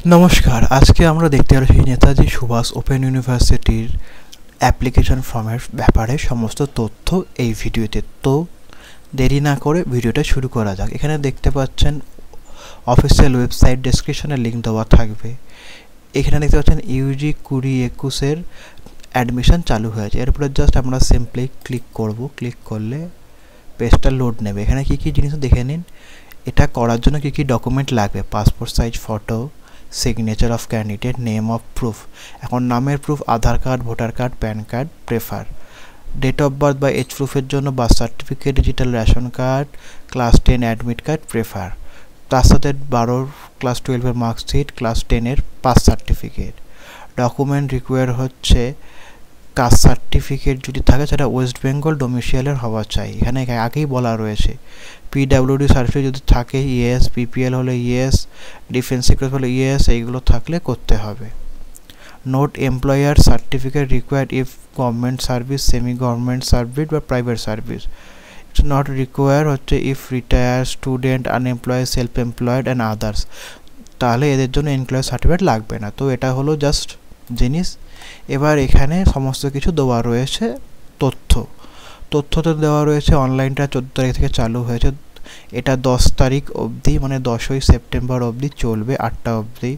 নমস্কার, আজকে আমরা দেখতে যাচ্ছি নেতাজি সুভাষ ওপেন ইউনিভার্সিটির অ্যাপ্লিকেশন ফর্মের ব্যাপারে সমস্ত তথ্য এই ভিডিওতে। তো দেরি না করে ভিডিওটা শুরু করা যাক। এখানে দেখতে পাচ্ছেন অফিসিয়াল ওয়েবসাইট, ডেসক্রিপশনে লিঙ্ক দেওয়া থাকবে। এখানে দেখতে পাচ্ছেন ইউজি 2021-এর অ্যাডমিশন চালু হয়েছে। এরপরে জাস্ট আমরা সিম্পলি ক্লিক করব। ক্লিক করলে পেজটা লোড নেবে। এখানে কী কী জিনিস দেখে নিন। এটা করার জন্য কী কী ডকুমেন্ট লাগবে: passport size photo, signature of candidate, name of proof. এখন নামের proof Aadhaar card, voter card, PAN card prefer. Date of birth বা এজ প্রুফের জন্য birth certificate, digital ration card, class 10 admit card prefer. তার সাথে 12 ক্লাস 12-এর marksheet, class 10-এর pass certificate. Document require হচ্ছে কাস্ট সার্টিফিকেট যদি থাকে সেটা ওয়েস্ট বেঙ্গল ডোমিসাইলের হওয়া চাই। এখানে আগেই বলা রয়েছে। পিডাব্লিউডি সার্টিফিকেট যদি থাকে ইয়েস, পিপিএল হলে ইয়েস, ডিফেন্স সিকিউরিটি হলে ইয়েস, এইগুলো থাকলে করতে হবে। Note employer certificate required if government service, semi government service বা private service. It's not require হচ্ছে if retire, student, unemployed, self employed and others. তাহলে এদের জন্য এমপ্লয়ার সার্টিফিকেট লাগবে না। তো এটা হলো জাস্ট জিনিস। এবার এখানে সমস্ত কিছু দেওয়া রয়েছে তথ্যতে দেওয়া রয়েছে। অনলাইনটা 14 তারিখ থেকে চালু হয়েছে। এটা 10 তারিখ অবধি, মানে 10ই সেপ্টেম্বর অবধি চলবে, 8টা অবধি।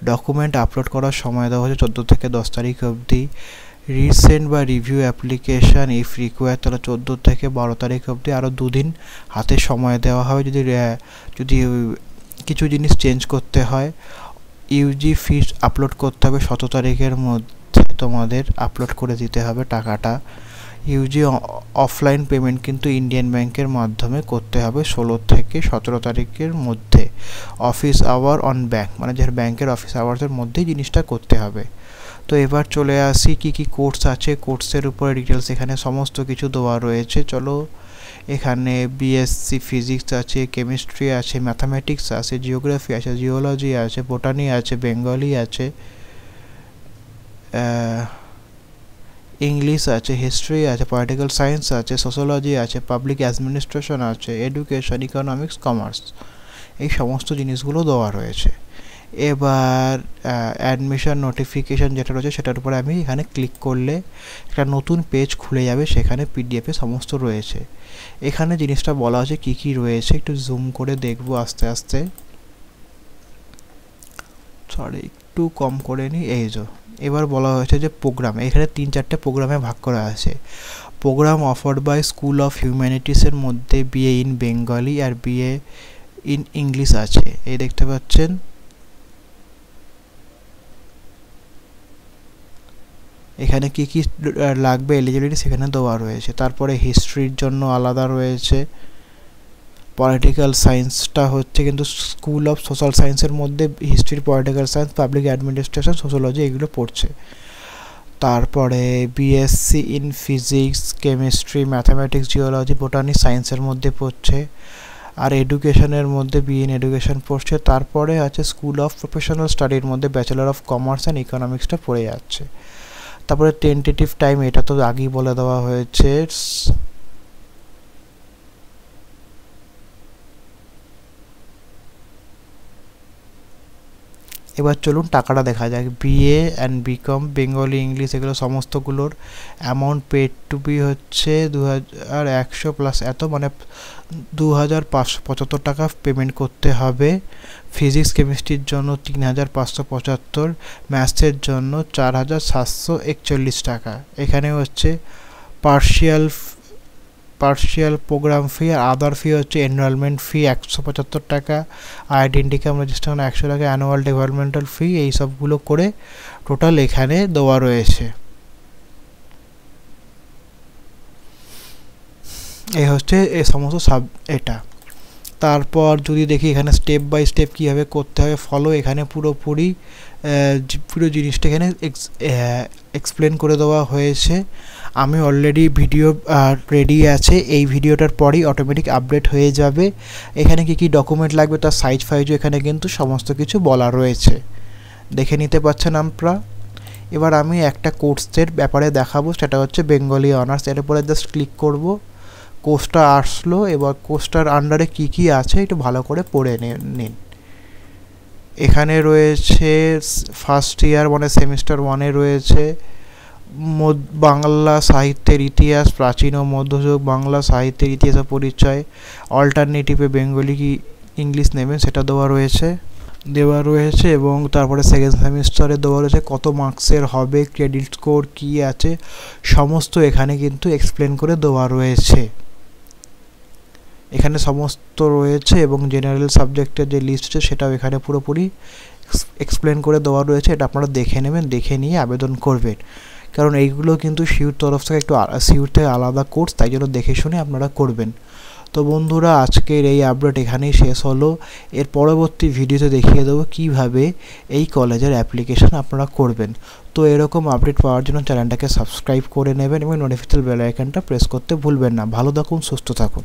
ডকুমেন্ট আপলোড করার সময় দেওয়া হয়েছে 14 থেকে 10 তারিখ অবধি। রিসেন্ট বা রিভিউ অ্যাপ্লিকেশান ইফ রিকোয়ার তাহলে 14 থেকে 12 তারিখ অবধি। আরও 2 দিন হাতে সময় দেওয়া হবে যদি কিছু জিনিস চেঞ্জ করতে হয়। ইউজি ফিস আপলোড করতে হবে 17 তারিখের মধ্যে, তোমাদের আপলোড করে দিতে হবে টাকাটা। ইউজি অফলাইন পেমেন্ট কিন্তু ইন্ডিয়ান ব্যাংকের মাধ্যমে করতে হবে 16 থেকে 17 তারিখের মধ্যে। অফিস আওয়ার অন ব্যাংক, মানে যে ব্যাংকের অফিস আওয়ার্সের মধ্যেই জিনিসটা করতে হবে। তো এবার চলে আসি কী কী কোর্স আছে। কোর্সের উপরে ডিটেলস এখানে সমস্ত কিছু দেওয়া রয়েছে। চলো, এখানে বিএসসি ফিজিক্স আছে, কেমিস্ট্রি আছে, ম্যাথামেটিক্স আছে, জিওগ্রাফি আছে, জিওলজি আছে, বোটানি আছে, বেঙ্গলি আছে, ইংলিশ আছে, হিস্ট্রি আছে, পলিটিক্যাল সায়েন্স আছে, সোশ্যোলজি আছে, পাবলিক অ্যাডমিনিস্ট্রেশন আছে, এডুকেশন, ইকোনমিক্স, কমার্স, এই সমস্ত জিনিসগুলো দেওয়া রয়েছে। এবার অ্যাডমিশন নোটিফিকেশান যেটা রয়েছে সেটার উপরে আমি এখানে ক্লিক করলে একটা নতুন পেজ খুলে যাবে। সেখানে পিডিএফে সমস্ত রয়েছে। এখানে জিনিসটা বলা হচ্ছে কী কী রয়েছে, একটু জুম করে দেখবো আস্তে আস্তে। সরি, একটু কম করে নিই। এই যে এবার বলা হয়েছে যে প্রোগ্রাম, এখানে 3-4টে প্রোগ্রামে ভাগ করা আছে। Program offered by school of হিউম্যানিটিসের মধ্যে বিএ ইন বেঙ্গলি আর বিএ ইন ইংলিশ আছে, এই দেখতে পাচ্ছেন। এখানে কি কি লাগবে এলিজিবিলিটি সেখানে দেওয়া রয়েছে। তারপরে হিস্ট্রির জন্য আলাদা রয়েছে। পলিটিক্যাল সায়েন্সটা হচ্ছে কিন্তু স্কুল অফ সোশ্যাল সায়েন্সের মধ্যে history, political science, public administration, sociology এগুলো পড়ছে। তারপরে BSc in physics, chemistry, mathematics, geology, botany সায়েন্সের মধ্যে পড়ছে। আর এডুকেশনের মধ্যে বি ইন এডুকেশন পড়ছে। তারপরে আছে স্কুল অফ প্রফেশনাল স্টাডির মধ্যে ব্যাচেলার অফ কমার্স অ্যান্ড ইকোনমিক্সটা পড়ে যাচ্ছে। তারপরে টেন্টেটিভ টাইম, এটা তো আগেই বলে দেওয়া হয়েছে। এবার চলুন টাকাটা দেখা যাক। BA and BCom Bengali, English এগুলো সমস্তগুলোর অ্যামাউন্ট পেড টু বি হচ্ছে 2100 প্লাস এত, মানে 2575 টাকা পেমেন্ট করতে হবে। ফিজিক্স কেমিস্ট্রির জন্য 3575, ম্যাথসের জন্য 4741 টাকা। এখানে হচ্ছে পার্শিয়াল প্রোগ্রাম ফি আর আদার ফি হচ্ছে এনরোলমেন্ট ফি 175 টাকা, আইডেন্টি কার্ড রেজিস্ট্রেশন 100 টাকা, অ্যানুয়াল ডেভেলপমেন্টাল ফি, এই সবগুলো করে টোটাল এখানে দেওয়া রয়েছে। এই হচ্ছে এই সমস্ত এটা। তারপর যদি দেখি এখানে স্টেপ বাই স্টেপ কীভাবে করতে হবে ফলো, এখানে পুরো জিনিসটা এখানে এক্সপ্লেন করে দেওয়া হয়েছে। আমি অলরেডি ভিডিও রেডি আছে, এই ভিডিওটার পরেই অটোমেটিক আপডেট হয়ে যাবে। এখানে কি কি ডকুমেন্ট লাগবে তার সাইজও এখানে কিন্তু সমস্ত কিছু বলা রয়েছে, দেখে নিতে পাচ্ছেন আপনারা। এবার আমি একটা কোর্সের ব্যাপারে দেখাবো, সেটা হচ্ছে বেঙ্গলি অনার্স। এর উপরে জাস্ট ক্লিক করব, কোর্সটা আসলো। এবার কোর্সটার আন্ডারে কি কি আছে একটু ভালো করে পড়ে নিন। এখানে রয়েছে ফার্স্ট ইয়ার মানে সেমিস্টার 1-এ রয়েছে বাংলা সাহিত্যের ইতিহাস, প্রাচীন ও মধ্যযুগ বাংলা সাহিত্যের ইতিহাস ও পরিচয়। অল্টারনেটিভে বেঙ্গলি কি ইংলিশ নেবেন সেটা দেওয়া রয়েছে এবং তারপরে সেকেন্ড সেমিস্টারে দেওয়া রয়েছে কত মার্কসের হবে, ক্রেডিট স্কোর কী আছে, সমস্ত এখানে কিন্তু এক্সপ্লেন করে দেওয়া রয়েছে। এখানে সমস্ত রয়েছে এবং জেনারেল সাবজেক্টের যে লিস্ট আছে সেটাও এখানে পুরোপুরি এক্সপ্লেন করে দেওয়া রয়েছে। এটা আপনারা দেখে নেবেন, দেখে নিয়ে আবেদন করবেন, কারণ এইগুলো কিন্তু সিউর তরফ থেকে সিউর থেকে আলাদা কোর্স, তাই জন্য দেখে শুনে আপনারা করবেন। তো বন্ধুরা, আজকের এই আপডেট এখানেই শেষ হলো। এর পরবর্তী ভিডিওতে দেখিয়ে দেবো কীভাবে এই কলেজের অ্যাপ্লিকেশন আপনারা করবেন। তো এরকম আপডেট পাওয়ার জন্য চ্যানেলটাকে সাবস্ক্রাইব করে নেবেন এবং নোটিফিকেশন বেল আইকনটা প্রেস করতে ভুলবেন না। ভালো থাকুন, সুস্থ থাকুন।